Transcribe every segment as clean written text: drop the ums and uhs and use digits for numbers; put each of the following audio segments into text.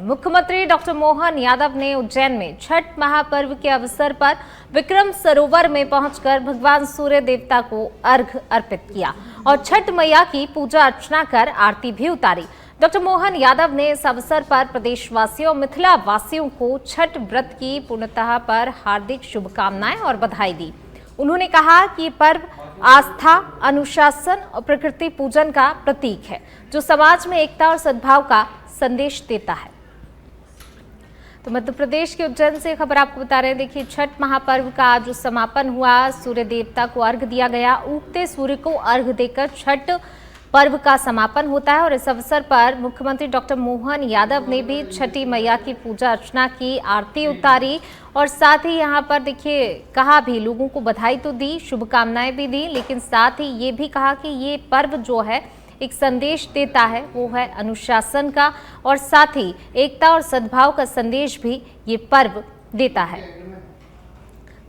मुख्यमंत्री डॉक्टर मोहन यादव ने उज्जैन में छठ महापर्व के अवसर पर विक्रम सरोवर में पहुंचकर भगवान सूर्य देवता को अर्घ्य अर्पित किया और छठ मैया की पूजा अर्चना कर आरती भी उतारी। डॉक्टर मोहन यादव ने इस अवसर पर प्रदेशवासियों और मिथिला वासियों को छठ व्रत की पूर्णतः पर हार्दिक शुभकामनाएं और बधाई दी। उन्होंने कहा कि ये पर्व आस्था, अनुशासन और प्रकृति पूजन का प्रतीक है, जो समाज में एकता और सद्भाव का संदेश देता है। तो मध्य प्रदेश के उज्जैन से खबर आपको बता रहे हैं। देखिए, छठ महापर्व का आज समापन हुआ। सूर्य देवता को अर्घ्य दिया गया। उगते सूर्य को अर्घ्य देकर छठ पर्व का समापन होता है और इस अवसर पर मुख्यमंत्री डॉक्टर मोहन यादव ने भी छठी मैया की पूजा अर्चना की, आरती उतारी और साथ ही यहाँ पर देखिए कहा भी, लोगों को बधाई तो दी, शुभकामनाएं भी दी, लेकिन साथ ही ये भी कहा कि ये पर्व जो है एक संदेश देता है, वो है अनुशासन का और साथ ही एकता और सद्भाव का संदेश भी ये पर्व देता है।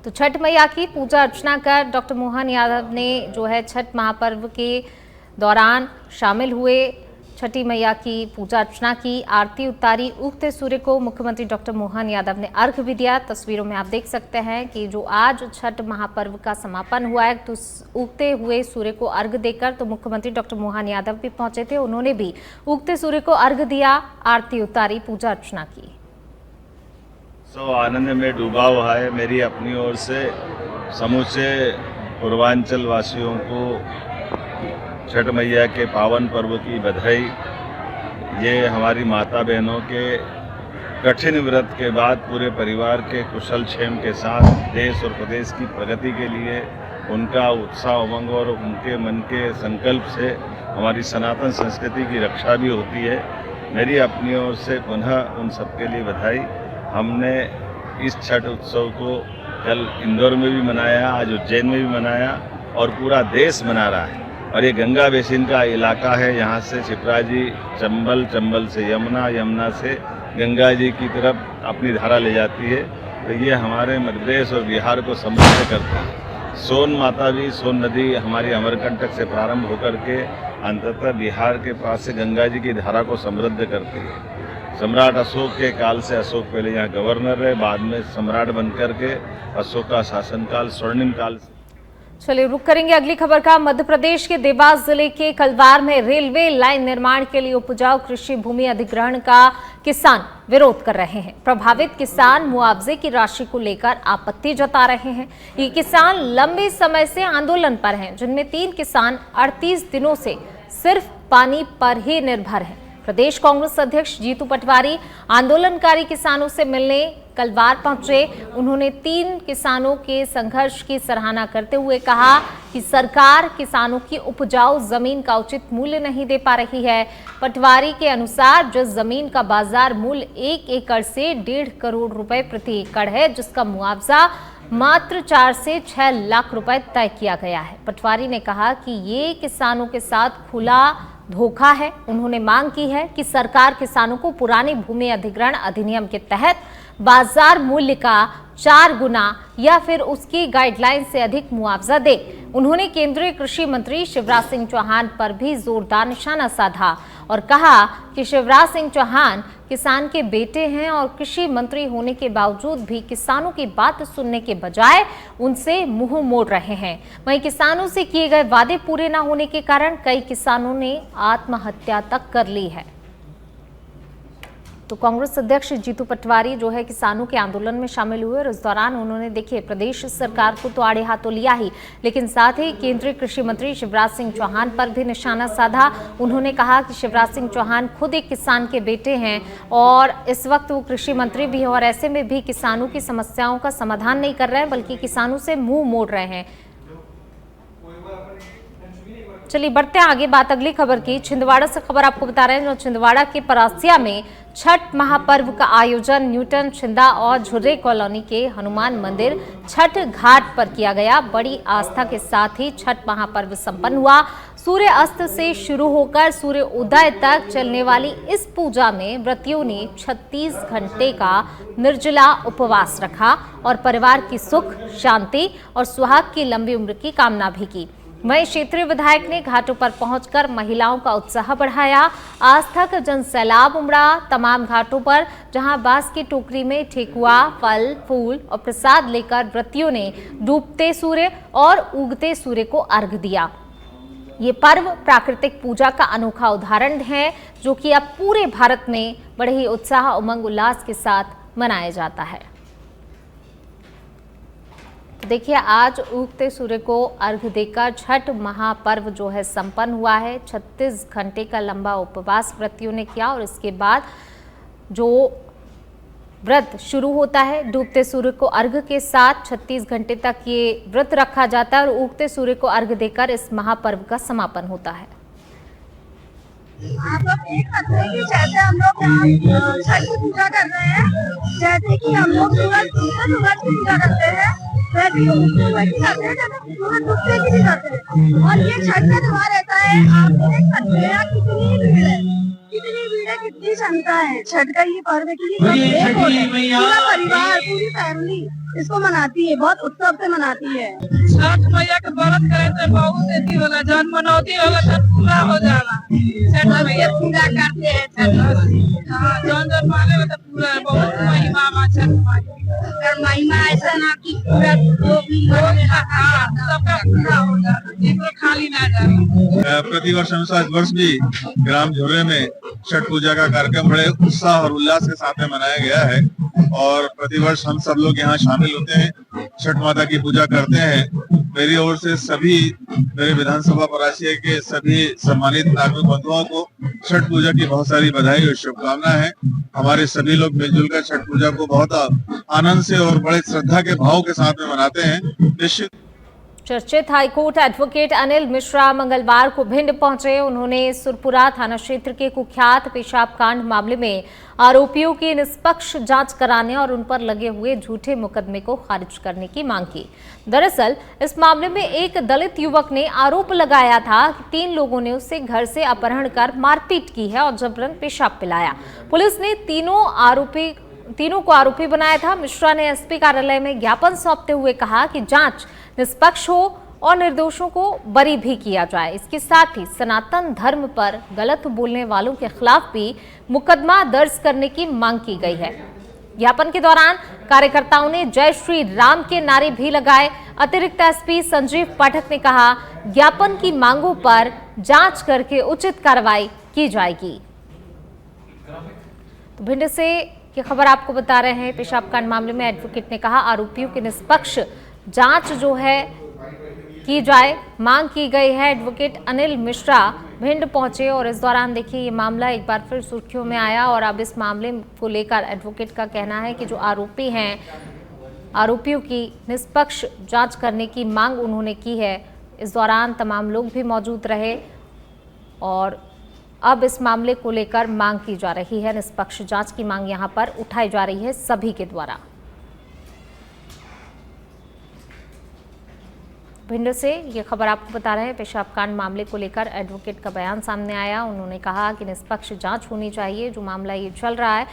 तो छठ मैया की पूजा अर्चना कर डॉक्टर मोहन यादव ने जो है छठ महापर्व के दौरान शामिल हुए, छठी मैया की पूजा अर्चना की, आरती उतारी। उगते सूर्य को मुख्यमंत्री डॉक्टर मोहन यादव ने अर्घ्य भी दिया। तस्वीरों में आप देख सकते हैं कि जो आज छठ महापर्व का समापन हुआ है, तो उगते हुए सूर्य को अर्घ्य देकर तो मुख्यमंत्री डॉक्टर मोहन यादव भी पहुंचे थे। उन्होंने भी उगते सूर्य को अर्घ्य दिया, आरती उतारी, पूजा अर्चना की। आनंद में डूबा हुआ है। मेरी अपनी ओर से समूचे पूर्वांचल वासियों को छठ मैया के पावन पर्व की बधाई। ये हमारी माता बहनों के कठिन व्रत के बाद पूरे परिवार के कुशल क्षेम के साथ देश और प्रदेश की प्रगति के लिए उनका उत्साह, उमंग और उनके मन के संकल्प से हमारी सनातन संस्कृति की रक्षा भी होती है। मेरी अपनी ओर से पुनः उन सबके लिए बधाई। हमने इस छठ उत्सव को कल इंदौर में भी मनाया, आज उज्जैन में भी मनाया और पूरा देश मना रहा है। और ये गंगा बेसिन का इलाका है। यहाँ से शिप्रा जी चंबल, चंबल से यमुना, यमुना से गंगा जी की तरफ अपनी धारा ले जाती है। तो ये हमारे मध्य प्रदेश और बिहार को समृद्ध करती है। सोन माता भी, सोन नदी हमारी अमरकंटक से प्रारंभ होकर के अंततः बिहार के पास से गंगा जी की धारा को समृद्ध करती है। सम्राट अशोक के काल से, अशोक पहले यहाँ गवर्नर रहे, बाद में सम्राट बनकर के अशोक का शासनकाल स्वर्णिम काल। चलिए रुक करेंगे अगली खबर का। मध्य प्रदेश के देवास जिले के कलवार में रेलवे लाइन निर्माण के लिए उपजाऊ कृषि भूमि अधिग्रहण का किसान विरोध कर रहे हैं। प्रभावित किसान मुआवजे की राशि को लेकर आपत्ति जता रहे हैं। ये किसान लंबे समय से आंदोलन पर हैं, जिनमें 3 किसान 38 दिनों से सिर्फ पानी पर ही निर्भर हैं। प्रदेश कांग्रेस अध्यक्ष जीतू पटवारी आंदोलनकारी किसानों से मिलने कलवार पहुंचे। उन्होंने 3 किसानों के संघर्ष की सराहना करते हुए कहा कि सरकार किसानों की उपजाऊ जमीन का उचित मूल्य नहीं दे पा रही है। पटवारी के अनुसार जिस जमीन का बाजार मूल्य 1 एकड़ से 1.5 करोड़ रुपए प्रति एकड़ है, जिसका मुआवजा मात्र 4 से 6 लाख रुपए तय किया गया है। पटवारी ने कहा कि ये किसानों के साथ खुला धोखा है। उन्होंने मांग की है कि सरकार किसानों को पुराने भूमि अधिग्रहण अधिनियम के तहत बाजार मूल्य का 4 गुना या फिर उसकी गाइडलाइन से अधिक मुआवजा दे। उन्होंने केंद्रीय कृषि मंत्री शिवराज सिंह चौहान पर भी जोरदार निशाना साधा और कहा कि शिवराज सिंह चौहान किसान के बेटे हैं और कृषि मंत्री होने के बावजूद भी किसानों की बात सुनने के बजाय उनसे मुंह मोड़ रहे हैं। वहीं किसानों से किए गए वादे पूरे न होने के कारण कई किसानों ने आत्महत्या तक कर ली है। तो कांग्रेस अध्यक्ष जीतू पटवारी जो है किसानों के आंदोलन में शामिल हुए और इस दौरान उन्होंने देखिए प्रदेश सरकार को तो आड़े हाथों लिया ही, लेकिन साथ ही केंद्रीय कृषि मंत्री शिवराज सिंह चौहान पर भी निशाना साधा। उन्होंने कहा कि शिवराज सिंह चौहान खुद एक किसान के बेटे हैं और इस वक्त वो कृषि मंत्री भी हैं और ऐसे में भी किसानों की समस्याओं का समाधान नहीं कर रहे हैं, बल्कि किसानों से मुंह मोड़ रहे हैं। चलिए बढ़ते हैं आगे, बात अगली खबर की। छिंदवाड़ा से खबर आपको बता रहे हैं, जो छिंदवाड़ा के परासिया में छठ महापर्व का आयोजन न्यूटन, छिंदा और झुर्रे कॉलोनी के हनुमान मंदिर छठ घाट पर किया गया। बड़ी आस्था के साथ ही छठ महापर्व संपन्न हुआ। सूर्य अस्त से शुरू होकर सूर्य उदय तक चलने वाली इस पूजा में व्रतियों ने 36 घंटे का निर्जला उपवास रखा और परिवार की सुख, शांति और सुहाग की लंबी उम्र की कामना भी की। वहीं क्षेत्रीय विधायक ने घाटों पर पहुंचकर महिलाओं का उत्साह बढ़ाया। आस्था का जनसैलाब उमड़ा तमाम घाटों पर, जहां बांस की टोकरी में ठेकुआ, फल, फूल और प्रसाद लेकर व्रतियों ने डूबते सूर्य और उगते सूर्य को अर्घ दिया। ये पर्व प्राकृतिक पूजा का अनोखा उदाहरण है, जो कि अब पूरे भारत में बड़े ही उत्साह, उमंग, उल्लास के साथ मनाया जाता है। तो देखिए, आज उगते सूर्य को अर्घ देकर छठ महापर्व जो है संपन्न हुआ है। 36 घंटे का लंबा उपवास व्रतियों ने किया और इसके बाद जो व्रत शुरू होता है, डूबते सूर्य को अर्घ के साथ 36 घंटे तक ये व्रत रखा जाता है और उगते सूर्य को अर्घ देकर इस महापर्व का समापन होता है। आप लोग देख सकते हैं कि जैसे हम लोग यहाँ छठ की पूजा कर रहे हैं, जैसे कि हम लोग सूरज की पूजा करते हैं, वैसे ही सूरज की करते हैं, जैसे सूरज डूबते की भी करते हैं। और ये छठ का त्योहार रहता है, आप देख सकते हैं कितनी भीड़ है, कितनी क्षमता है। छठ का ये पर्व है कि पूरा परिवार, पूरी फैमिली इसको मनाती है, बहुत उत्सव से मनाती है। छठ मैया के व्रत करे तो बहुत एथी होला, जन मनौती होला तो पूरा हो जाला। छठ मैया पूजा करते हैं, जन माने तो पूरा बहुत महिमा बा छठ मैया। और महिमा ऐसा ना कि पूरा जो भी सबका पूरा हो जाला, एक खाली ना जाए। प्रतिवर्ष अनुसार इस वर्ष भी ग्राम झुर्रे में छठ पूजा का कार्यक्रम बड़े उत्साह और उल्लास के साथ में मनाया गया है और प्रतिवर्ष हम सब लोग यहाँ शामिल होते हैं, छठ माता की पूजा करते हैं। मेरी ओर से सभी मेरे विधानसभा परासिया के सभी सम्मानित नागरिक बंधुओं को छठ पूजा की बहुत सारी बधाई और शुभकामनाएं हैं। हमारे सभी लोग मिलजुल कर छठ पूजा को बहुत आनंद से और बड़े श्रद्धा के भाव के साथ में मनाते हैं। निश्चित चर्चित हाईकोर्ट एडवोकेट अनिल मिश्रा मंगलवार को भिंड पहुंचे। उन्होंने सुरपुरा थाना क्षेत्र के कुख्यात पेशाब कांड मामले में आरोपियों की निष्पक्ष जांच कराने और उन पर लगे हुए झूठे मुकदमे को खारिज करने की मांग की। दरअसल इस मामले में एक दलित युवक ने आरोप लगाया था कि 3 लोगों ने उसे घर से अपहरण कर मारपीट की है और जबरन पेशाब पिलाया। पुलिस ने तीनों को आरोपी बनाया था। मिश्रा ने एसपी कार्यालय में ज्ञापन सौंपते हुए कहा कि जांच निष्पक्ष हो और निर्दोषों को बरी भी किया जाए। इसके साथ ही सनातन धर्म पर गलत बोलने वालों के खिलाफ भी मुकदमा दर्ज करने की मांग की गई है। ज्ञापन के दौरान कार्यकर्ताओं ने जय श्री राम के नारे भी लगाए। अतिरिक्त एसपी संजीव पाठक ने कहा, ज्ञापन की मांगों पर जांच करके उचित कार्रवाई की जाएगी। तो भिंड से ये खबर आपको बता रहे हैं। पेशाब कांड मामले में एडवोकेट ने कहा, आरोपियों की निष्पक्ष जांच जो है की जाए, मांग की गई है। एडवोकेट अनिल मिश्रा भिंड पहुंचे और इस दौरान देखिए ये मामला एक बार फिर सुर्खियों में आया और अब इस मामले को लेकर एडवोकेट का कहना है कि जो आरोपी हैं, आरोपियों की निष्पक्ष जांच करने की मांग उन्होंने की है। इस दौरान तमाम लोग भी मौजूद रहे और अब इस मामले को लेकर मांग की जा रही है। निष्पक्ष जांच की मांग यहां पर उठाई जा रही है सभी के द्वारा। भिंड से ये खबर आपको बता रहे हैं। पेशाब कांड मामले को लेकर एडवोकेट का बयान सामने आया। उन्होंने कहा कि निष्पक्ष जांच होनी चाहिए। जो मामला ये चल रहा है,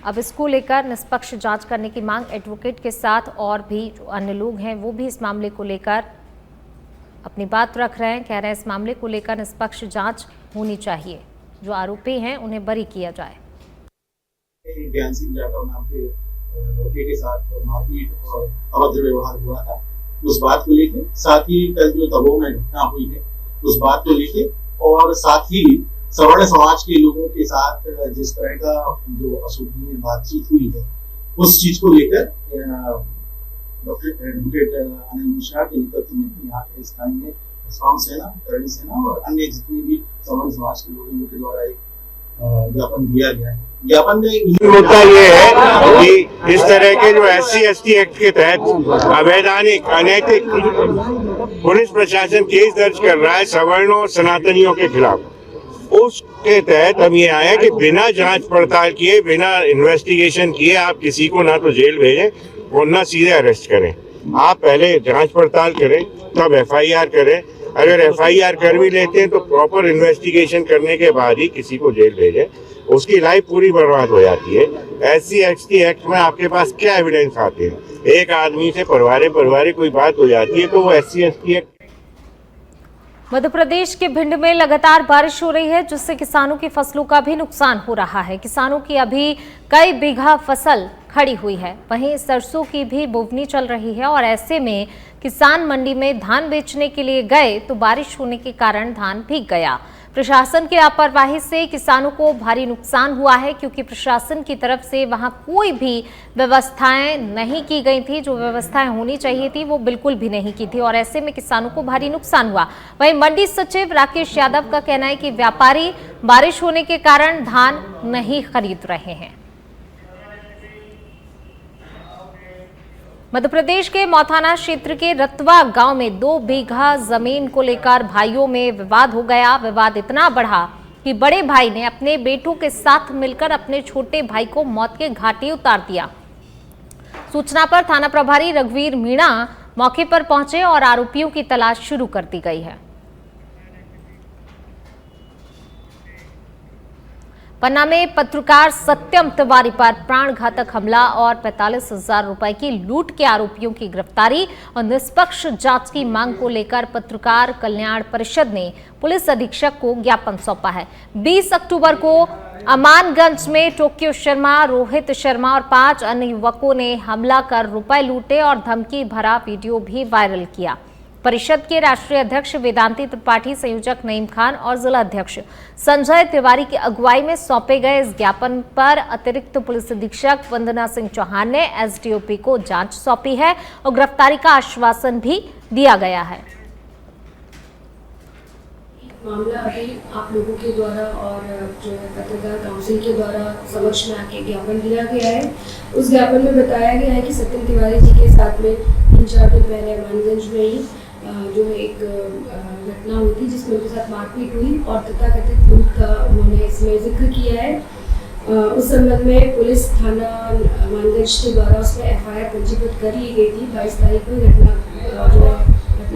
अब इसको लेकर निष्पक्ष जांच करने की मांग एडवोकेट के साथ और भी जो अन्य लोग हैं वो भी इस मामले को लेकर अपनी बात रख रहे हैं। कह रहे हैं इस मामले को लेकर निष्पक्ष जांच होनी चाहिए, जो आरोपी हैं उन्हें बरी किया जाए। के साथ मारपीट और अभद्र व्यवहार हुआ था, उस बात को लेके, साथ ही कल जो दबों में घटना हुई है उस बात को लेके, और साथ ही सवर्ण समाज के लोगों के साथ जिस तरह का जो अशोभनीय बातचीत हुई है उस चीज को लेकर डॉक्टर एडवोकेट अनिल मिश्रा के नेतृत्व में यहाँ के स्थानीय श्रम सेना, करणी सेना और अन्य जितने भी सवर्ण समाज के लोगों के द्वारा एक ज्ञापन दिया गया है। ज्ञापन में मुद्दा ये है कि इस तरह के जो SC/ST एक्ट के तहत अवैधानिक, अनैतिक पुलिस प्रशासन केस दर्ज कर रहा है सवर्णों, सनातनियों के खिलाफ। उसके तहत हम ये आए कि बिना जांच पड़ताल किए, बिना इन्वेस्टिगेशन किए आप किसी को ना तो जेल भेजें और ना सीधे अरेस्ट करें। आप पहले जांच पड़ताल करें, तब FIR करें। अगर FIR कर भी लेते हैं तो प्रॉपर इन्वेस्टिगेशन करने के बाद ही किसी को जेल भेजें। उसकी लाइफ पूरी बर्बाद हो जाती है। SC/ST एक्ट में आपके पास क्या एविडेंस आते हैं? एक आदमी से परिवार कोई बात हो जाती है तो वो SC/ST एक्ट मध्य प्रदेश के भिंड में लगातार बारिश हो रही है, जिससे किसानों की फसलों का भी नुकसान हो रहा है। किसानों की अभी कई बीघा फसल खड़ी हुई है, वहीं सरसों की भी बुवनी चल रही है और ऐसे में किसान मंडी में धान बेचने के लिए गए तो बारिश होने के कारण धान भीग गया। प्रशासन की लापरवाही से किसानों को भारी नुकसान हुआ है, क्योंकि प्रशासन की तरफ से वहां कोई भी व्यवस्थाएं नहीं की गई थी। जो व्यवस्थाएं होनी चाहिए थी वो बिल्कुल भी नहीं की थी और ऐसे में किसानों को भारी नुकसान हुआ। वहीं मंडी सचिव राकेश यादव का कहना है कि व्यापारी बारिश होने के कारण धान नहीं खरीद रहे हैं। मध्य प्रदेश के मौथाना क्षेत्र के रतवा गांव में 2 बीघा जमीन को लेकर भाइयों में विवाद हो गया। विवाद इतना बढ़ा कि बड़े भाई ने अपने बेटों के साथ मिलकर अपने छोटे भाई को मौत के घाटी उतार दिया। सूचना पर थाना प्रभारी रघुवीर मीणा मौके पर पहुंचे और आरोपियों की तलाश शुरू कर दी गई है। पन्ना में पत्रकार सत्यम तिवारी पर प्राणघातक हमला और 45,000 रुपए की लूट के आरोपियों की गिरफ्तारी और निष्पक्ष जांच की मांग को लेकर पत्रकार कल्याण परिषद ने पुलिस अधीक्षक को ज्ञापन सौंपा है। 20 अक्टूबर को अमानगंज में टोक्यो शर्मा, रोहित शर्मा और 5 अन्य युवकों ने हमला कर रुपए लूटे और धमकी भरा वीडियो भी वायरल किया। परिषद के राष्ट्रीय अध्यक्ष वेदांती त्रिपाठी, संयोजक नईम खान और जिला अध्यक्ष संजय तिवारी की अगुवाई में सौंपे गए इस ज्ञापन पर अतिरिक्त पुलिस अधीक्षक वंदना सिंह चौहान ने एसडीओपी को जांच सौंपी है और गिरफ्तारी का आश्वासन भी दिया गया है। मामला अभी आप लोगों के द्वारा और जो है पत्रकार काउंसिल के द्वारा समक्ष में आके ज्ञापन दिया गया है। उस ज्ञापन में बताया गया है कि सत्यम तिवारी जी के साथ में 3-4 दिन पहले अमानगंज में ही जो है एक घटना हुई थी, जिसमें उनके साथ मारपीट हुई और तथाकथित लूट का उन्होंने इसमें जिक्र किया है। उस संबंध में पुलिस थाना अमानगंज के द्वारा उसमें एफआईआर पंजीकृत कर ली गई थी। 22 तारीख को घटना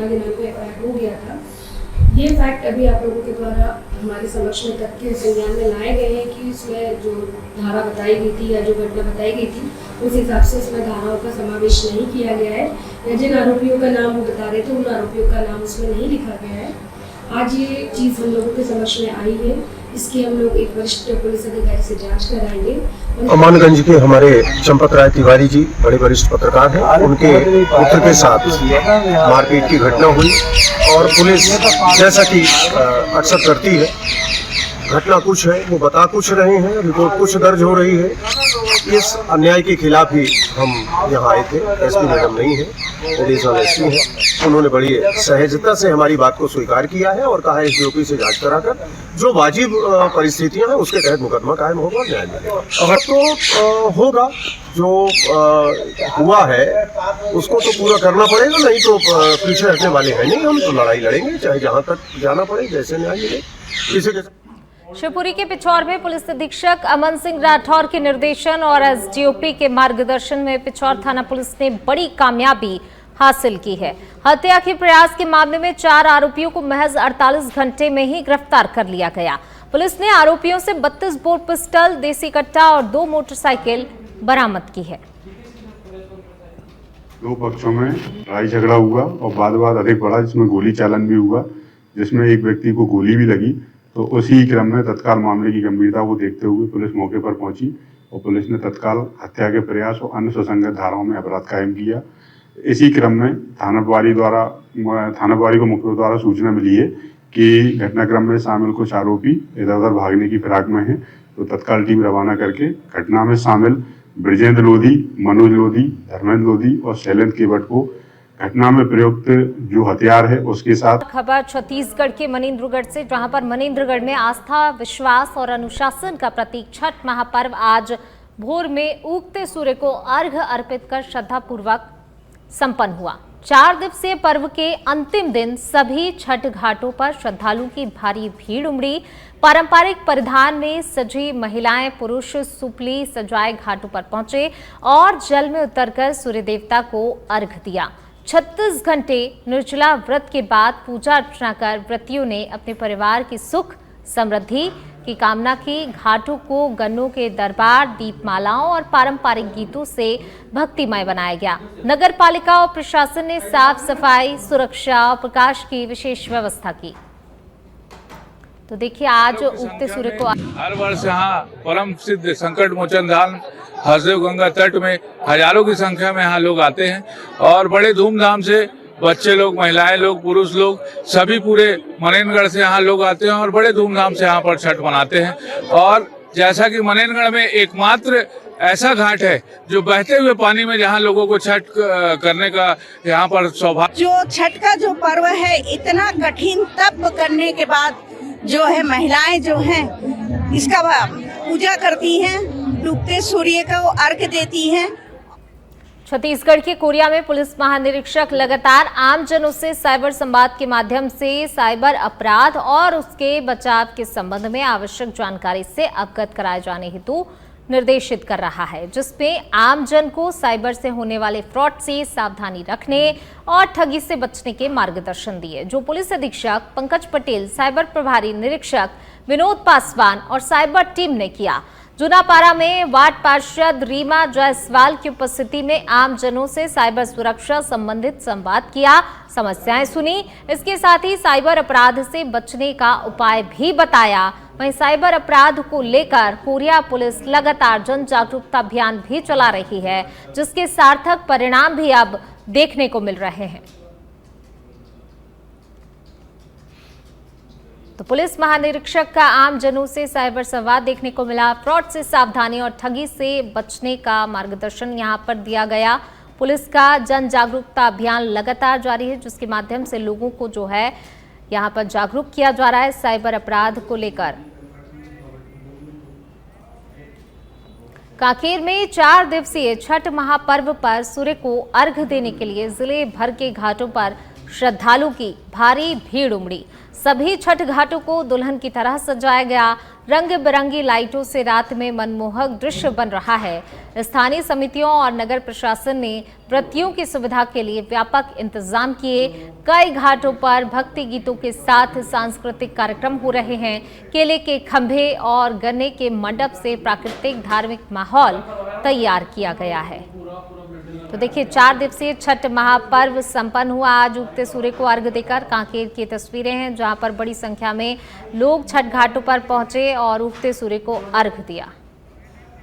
दिनांक को एफआईआर हो गया था। ये फैक्ट अभी आप लोगों के द्वारा हमारे समक्ष में तथ्य संज्ञान में लाए गए हैं कि उसमें जो धारा बताई गई थी या जो घटना बताई गई थी उस हिसाब से उसमें धाराओं का समावेश नहीं किया गया है, या जिन आरोपियों का नाम वो बता रहे थे उन आरोपियों का नाम उसमें नहीं लिखा गया है। आज ये चीज़ हम लोगों के समक्ष में आई है, इसकी हम लोग एक वरिष्ठ पुलिस अधिकारी से जांच कराएंगे। अमानगंज के हमारे चंपक राय तिवारी जी बड़े वरिष्ठ पत्रकार हैं, उनके पुत्र के साथ मारपीट की घटना हुई और पुलिस जैसा कि अक्सर करती है, घटना कुछ है वो बता कुछ रहे हैं, रिपोर्ट कुछ दर्ज हो रही है। इस अन्याय के खिलाफ ही हम यहाँ आए थे। एसपी मैडम नहीं है, एडिशनल एसपी है, उन्होंने बड़ी सहजता से हमारी बात को स्वीकार किया है और कहा है एसडीओपी से जांच कराकर जो वाजिब परिस्थितियां हैं उसके तहत मुकदमा कायम होगा, न्याय मिलेगा। अगर तो होगा जो हुआ है उसको तो पूरा करना पड़ेगा, नहीं तो पीछे हटने वाले हैं नहीं। हम तो लड़ाई लड़ेंगे, चाहे जहाँ तक जाना पड़े, जैसे न्याय मिले किसी के। शिवपुरी के पिछौर में पुलिस अधीक्षक अमन सिंह राठौर के निर्देशन और एसडीओपी के मार्गदर्शन में पिछौर थाना पुलिस ने बड़ी कामयाबी हासिल की है। हत्या के प्रयास के मामले में 4 आरोपियों को महज 48 घंटे में ही गिरफ्तार कर लिया गया। पुलिस ने आरोपियों से 32 बोर पिस्टल, देसी कट्टा और 2 मोटरसाइकिल बरामद की है। 2 पक्षों में लड़ाई झगड़ा हुआ और बाद अधिक बढ़ा, जिसमें गोली चालन भी हुआ, जिसमें एक व्यक्ति को गोली भी लगी। तो उसी क्रम में तत्काल मामले की गंभीरता को देखते हुए पुलिस मौके पर पहुंची और पुलिस ने तत्काल हत्या के प्रयास और अन्य सुसंगत धाराओं में अपराध कायम किया। इसी क्रम में थाना प्रभारी को मुख्य द्वारा सूचना मिली है कि घटनाक्रम में शामिल कुछ आरोपी इधर उधर भागने की फिराक में हैं, तो तत्काल टीम रवाना करके घटना में शामिल ब्रिजेंद्र लोधी, मनोज लोधी, धर्मेंद्र लोधी और शैलेंद्र केवट को घटना में प्रयुक्त जो हथियार है उसके साथ। खबर छत्तीसगढ़ के मनेन्द्रगढ़ से, जहां पर मनेन्द्रगढ़ में आस्था, विश्वास और अनुशासन का प्रतीक छठ महापर्व आज भोर में उगते सूर्य को अर्घ्य अर्पित कर श्रद्धापूर्वक संपन्न हुआ। 4 दिवसीय पर्व के अंतिम दिन सभी छठ घाटों पर श्रद्धालुओं की भारी भीड़ उमड़ी। पारंपरिक परिधान में सजी महिलाएं, पुरुष सुपली सजाए घाटों पर पहुंचे और जल में उतरकर सूर्य देवता को अर्घ्य दिया। 36 घंटे निर्जला व्रत के बाद पूजा अर्चना कर व्रतियों ने अपने परिवार की सुख, समृद्धि, की कामना की। घाटों को गन्नों के दरबार, दीपमालाओं और पारंपरिक गीतों से भक्तिमय बनाया गया। नगर पालिका और प्रशासन ने साफ सफाई, सुरक्षा और प्रकाश की विशेष व्यवस्था की। तो देखिए, आज उगते सूर्य को हर वर्ष यहाँ परम सिद्ध संकट मोचन धाम हरदेव गंगा तट में हजारों की संख्या में यहाँ लोग आते हैं और बड़े धूमधाम से बच्चे लोग, महिलाएं लोग, पुरुष लोग सभी पूरे मनेनगढ़ से यहाँ लोग आते हैं और बड़े धूमधाम से यहाँ पर छठ मनाते हैं। और जैसा कि मनेनगढ़ में एकमात्र ऐसा घाट है जो बहते हुए पानी में जहाँ लोगों को छठ करने का यहाँ पर सौभाग्य। जो छठ का जो पर्व है, इतना कठिन तप करने के बाद जो है महिलाएं जो हैं इसका पूजा करती हैं, डूबते सूर्य को अर्घ्य देती हैं। छत्तीसगढ़ के कोरिया में पुलिस महानिरीक्षक लगातार आमजनों से साइबर संवाद के माध्यम से साइबर अपराध और उसके बचाव के संबंध में आवश्यक जानकारी से अवगत कराए जाने हेतु निर्देशित कर रहा है, जिसमें आमजन को साइबर से होने वाले फ्रॉड से सावधानी रखने और ठगी से बचने के मार्गदर्शन दिए। जो पुलिस अधीक्षक पंकज पटेल, साइबर प्रभारी निरीक्षक विनोद पासवान और साइबर टीम ने किया। जूनापारा में वार्ड पार्षद रीमा जायसवाल की उपस्थिति में आमजनों से साइबर सुरक्षा संबंधित संवाद किया, समस्याएं सुनी। इसके साथ ही साइबर अपराध से बचने का उपाय भी बताया। वहीं साइबर अपराध को लेकर कोरिया पुलिस लगातार जन जागरूकता अभियान भी चला रही है, जिसके सार्थक परिणाम भी अब देखने को मिल रहे हैं। तो पुलिस महानिरीक्षक का आमजनों से साइबर संवाद देखने को मिला। फ्रॉड से सावधानी और ठगी से बचने का मार्गदर्शन यहां पर दिया गया। पुलिस का जन जागरूकता अभियान लगातार जारी है, जिसके माध्यम से लोगों को जो है यहां पर जागरूक किया जा रहा है साइबर अपराध को लेकर। कांकेर में 4 दिवसीय छठ महापर्व पर सूर्य को अर्घ्य देने के लिए जिले भर के घाटों पर श्रद्धालुओं की भारी भीड़ उमड़ी। सभी छठ घाटों को दुल्हन की तरह सजाया गया। रंग बिरंगी लाइटों से रात में मनमोहक दृश्य बन रहा है। स्थानीय समितियों और नगर प्रशासन ने व्रतियों की सुविधा के लिए व्यापक इंतजाम किए। कई घाटों पर भक्ति गीतों के साथ सांस्कृतिक कार्यक्रम हो रहे हैं। केले के खंभे और गन्ने के मंडप से प्राकृतिक धार्मिक माहौल तैयार किया गया है। तो देखिए, 4 दिवसीय छठ महापर्व संपन्न हुआ। आज उगते सूर्य को अर्घ्य देकर कांकेर की तस्वीरें हैं, जहां पर बड़ी संख्या में लोग छठ घाटों पर पहुंचे और उगते सूर्य को अर्घ्य दिया।